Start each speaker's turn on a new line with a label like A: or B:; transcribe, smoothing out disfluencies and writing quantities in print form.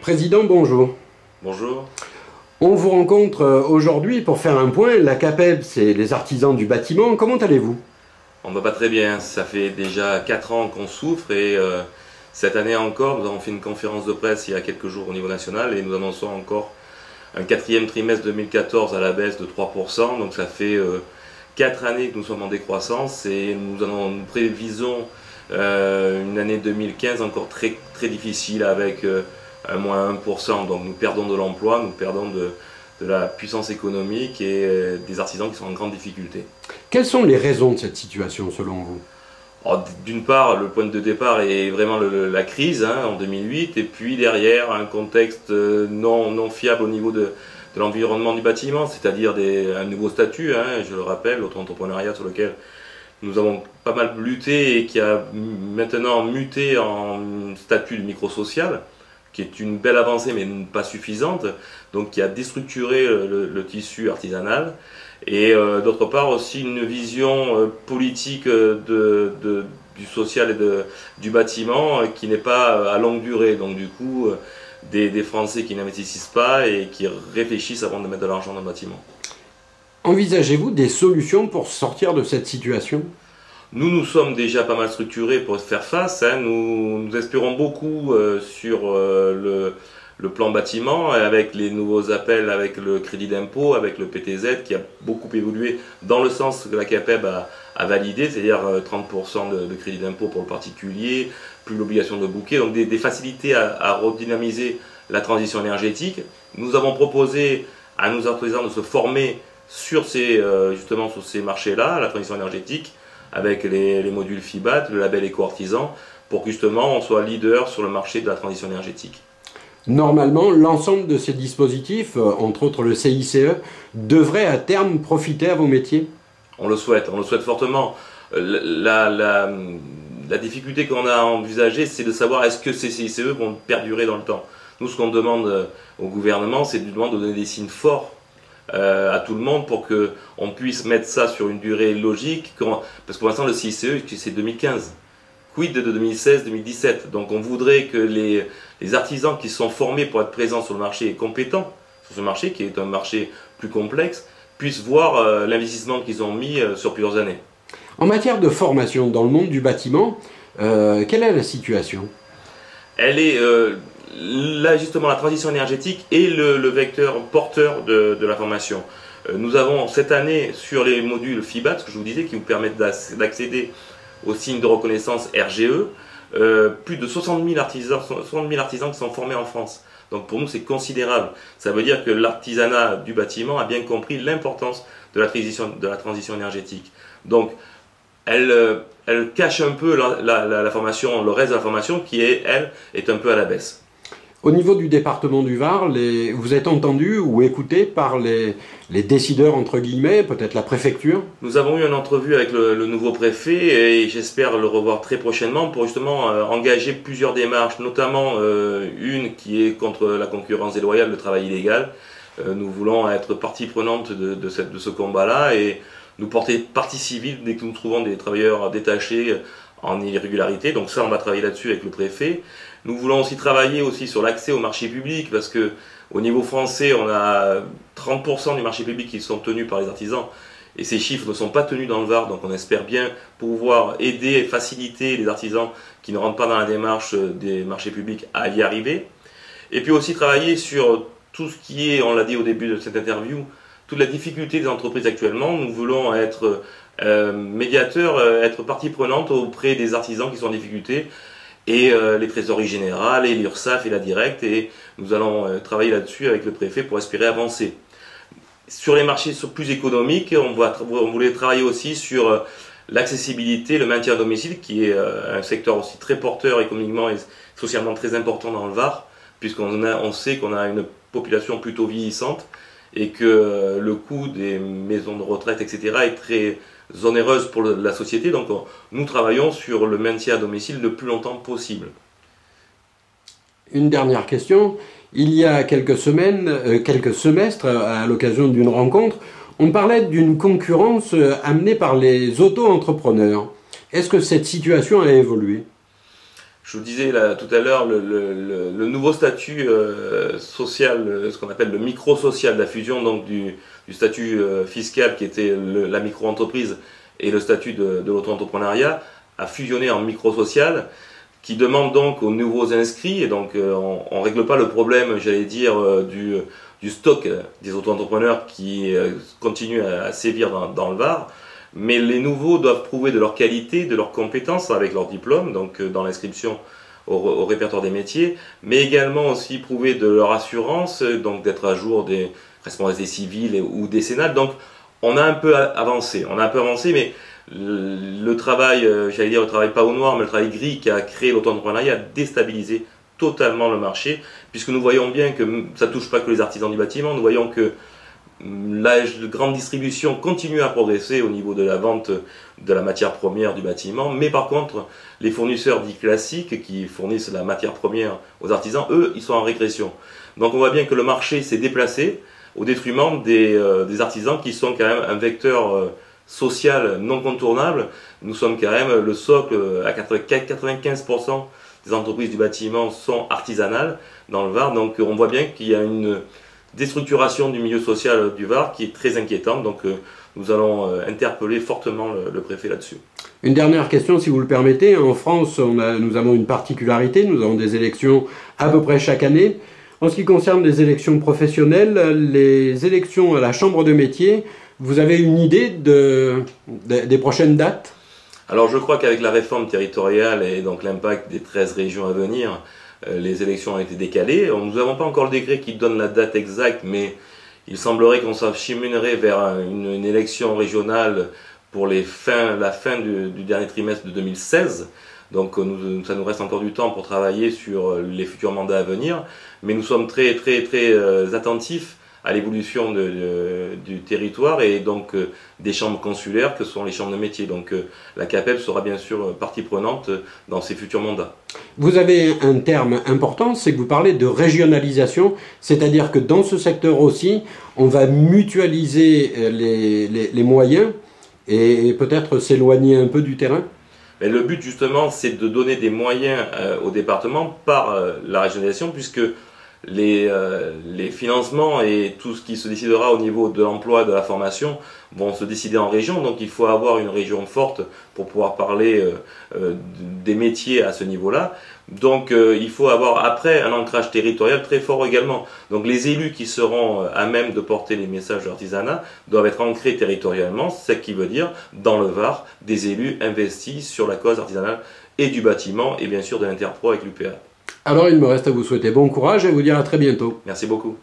A: Président, bonjour.
B: Bonjour.
A: On vous rencontre aujourd'hui pour faire un point. La CAPEB, c'est les artisans du bâtiment. Comment allez-vous?
B: On va pas très bien. Ça fait déjà 4 ans qu'on souffre et cette année encore, nous avons fait une conférence de presse il y a quelques jours au niveau national et nous annonçons encore un 4e trimestre 2014 à la baisse de 3%. Donc ça fait 4 années que nous sommes en décroissance et nous prévisons une année 2015 encore très difficile avec un moins 1%. Donc nous perdons de l'emploi, nous perdons de la puissance économique et des artisans qui sont en grande difficulté.
A: Quelles sont les raisons de cette situation selon vous?
B: D'une part, le point de départ est vraiment la crise en 2008 et puis derrière un contexte non fiable au niveau de l'environnement du bâtiment, c'est-à-dire un nouveau statut, je le rappelle, l'auto-entrepreneuriat sur lequel nous avons pas mal lutté et qui a maintenant muté en statut de micro-social, qui est une belle avancée mais pas suffisante, donc qui a déstructuré le tissu artisanal. Et d'autre part aussi une vision politique du social et du bâtiment qui n'est pas à longue durée. Donc du coup, des Français qui n'investissent pas et qui réfléchissent avant de mettre de l'argent dans le bâtiment.
A: Envisagez-vous des solutions pour sortir de cette situation?
B: Nous sommes déjà pas mal structurés pour faire face. Nous espérons beaucoup sur le plan bâtiment, avec les nouveaux appels, avec le crédit d'impôt, avec le PTZ qui a beaucoup évolué dans le sens que la CAPEB a validé, c'est-à-dire 30% de crédit d'impôt pour le particulier, plus l'obligation de bouquet, donc des facilités à redynamiser la transition énergétique. Nous avons proposé à nos artisans de se former justement sur ces marchés-là, la transition énergétique, avec les modules FIBAT, le label éco-artisan, pour que justement on soit leader sur le marché de la transition énergétique.
A: Normalement, l'ensemble de ces dispositifs, entre autres le CICE, devrait à terme profiter à vos métiers?
B: On le souhaite fortement. La difficulté qu'on a envisagée, c'est de savoir est-ce que ces CICE vont perdurer dans le temps. Nous, ce qu'on demande au gouvernement, c'est de donner des signes forts à tout le monde pour qu'on puisse mettre ça sur une durée logique. Parce que pour l'instant, le CICE, c'est 2015. Quid de 2016-2017? Donc on voudrait que les artisans qui sont formés pour être présents sur le marché et compétents sur ce marché, qui est un marché plus complexe, puissent voir l'investissement qu'ils ont mis sur plusieurs années.
A: En matière de formation dans le monde du bâtiment, quelle est la situation?
B: Elle est là justement la transition énergétique est le vecteur porteur de la formation. Nous avons cette année sur les modules FIBAT, ce que je vous disais, qui vous permettent d'accéder au signe de reconnaissance RGE, plus de 60 000 artisans qui sont formés en France. Donc pour nous c'est considérable. Ça veut dire que l'artisanat du bâtiment a bien compris l'importance de la transition énergétique. Donc elle cache un peu la formation, le reste de la formation qui elle est un peu à la baisse.
A: Au niveau du département du Var, vous êtes entendu ou écouté par les décideurs, entre guillemets, peut-être la préfecture?
B: Nous avons eu une entrevue avec le nouveau préfet et j'espère le revoir très prochainement pour justement engager plusieurs démarches, notamment une qui est contre la concurrence déloyale, le travail illégal. Nous voulons être partie prenante de ce combat-là et nous porter partie civile dès que nous trouvons des travailleurs détachés en irrégularité. Donc ça, on va travailler là-dessus avec le préfet. Nous voulons aussi travailler sur l'accès au marché public parce que au niveau français, on a 30% du marché public qui sont tenus par les artisans et ces chiffres ne sont pas tenus dans le Var. Donc on espère bien pouvoir aider et faciliter les artisans qui ne rentrent pas dans la démarche des marchés publics à y arriver. Et puis aussi travailler sur tout ce qui est, on l'a dit au début de cette interview, toute la difficulté des entreprises actuellement. Nous voulons être médiateurs, être partie prenante auprès des artisans qui sont en difficulté et les trésoreries générales et l'URSSAF et la Directe, et nous allons travailler là-dessus avec le préfet pour espérer avancer. Sur les marchés plus économiques, on voulait travailler aussi sur l'accessibilité, le maintien à domicile, qui est un secteur aussi très porteur économiquement et socialement très important dans le Var, puisqu'on sait qu'on a une population plutôt vieillissante et que le coût des maisons de retraite, etc., est très onéreuse pour la société. Donc nous travaillons sur le maintien à domicile le plus longtemps possible.
A: Une dernière question. Il y a quelques semaines, quelques semestres, à l'occasion d'une rencontre, On parlait d'une concurrence amenée par les auto-entrepreneurs. Est-ce que cette situation a évolué?
B: Je vous disais là, tout à l'heure, le nouveau statut social, ce qu'on appelle le micro-social, la fusion donc du statut fiscal qui était la micro-entreprise et le statut de l'auto-entrepreneuriat, a fusionné en micro-social, qui demande donc aux nouveaux inscrits, et donc on ne règle pas le problème, j'allais dire, du stock des auto-entrepreneurs qui continue à sévir dans le Var, mais les nouveaux doivent prouver de leur qualité, de leurs compétences avec leur diplôme, donc dans l'inscription au répertoire des métiers, mais également aussi prouver de leur assurance, donc d'être à jour des responsabilités civiles ou décennales. Donc on a un peu avancé, mais le travail, j'allais dire le travail pas au noir, mais le travail gris qui a créé l'auto-entrepreneuriat a déstabilisé totalement le marché, puisque nous voyons bien que ça ne touche pas que les artisans du bâtiment, nous voyons que la grande distribution continue à progresser au niveau de la vente de la matière première du bâtiment, mais par contre, les fournisseurs dits classiques qui fournissent la matière première aux artisans, eux, ils sont en régression. Donc on voit bien que le marché s'est déplacé au détriment des artisans qui sont quand même un vecteur social non contournable. Nous sommes quand même le socle, à 95% des entreprises du bâtiment sont artisanales dans le Var, donc on voit bien qu'il y a une déstructuration du milieu social du Var qui est très inquiétante, donc nous allons interpeller fortement le préfet là-dessus.
A: Une dernière question, si vous le permettez. En France, nous avons une particularité, nous avons des élections à peu près chaque année. En ce qui concerne les élections professionnelles, les élections à la Chambre de métier, vous avez une idée des prochaines dates?
B: Alors je crois qu'avec la réforme territoriale et donc l'impact des 13 régions à venir, les élections ont été décalées. Nous n'avons pas encore le décret qui donne la date exacte, mais il semblerait qu'on s'acheminerait vers une élection régionale pour la fin du dernier trimestre de 2016. Donc ça nous reste encore du temps pour travailler sur les futurs mandats à venir, mais nous sommes très attentifs à l'évolution du territoire et donc des chambres consulaires que sont les chambres de métier. Donc la CAPEB sera bien sûr partie prenante dans ces futurs mandats.
A: Vous avez un terme important, c'est que vous parlez de régionalisation, c'est-à-dire que dans ce secteur aussi, on va mutualiser les moyens et peut-être s'éloigner un peu du terrain.
B: Mais le but justement, c'est de donner des moyens au département par la régionalisation, puisque les financements et tout ce qui se décidera au niveau de l'emploi et de la formation vont se décider en région. Donc il faut avoir une région forte pour pouvoir parler des métiers à ce niveau-là. Donc il faut avoir après un ancrage territorial très fort également. Donc les élus qui seront à même de porter les messages de l'artisanat doivent être ancrés territorialement, ce qui veut dire dans le Var des élus investis sur la cause artisanale et du bâtiment et bien sûr de l'Interpro avec l'UPA.
A: Alors il me reste à vous souhaiter bon courage et à vous dire à très bientôt.
B: Merci beaucoup.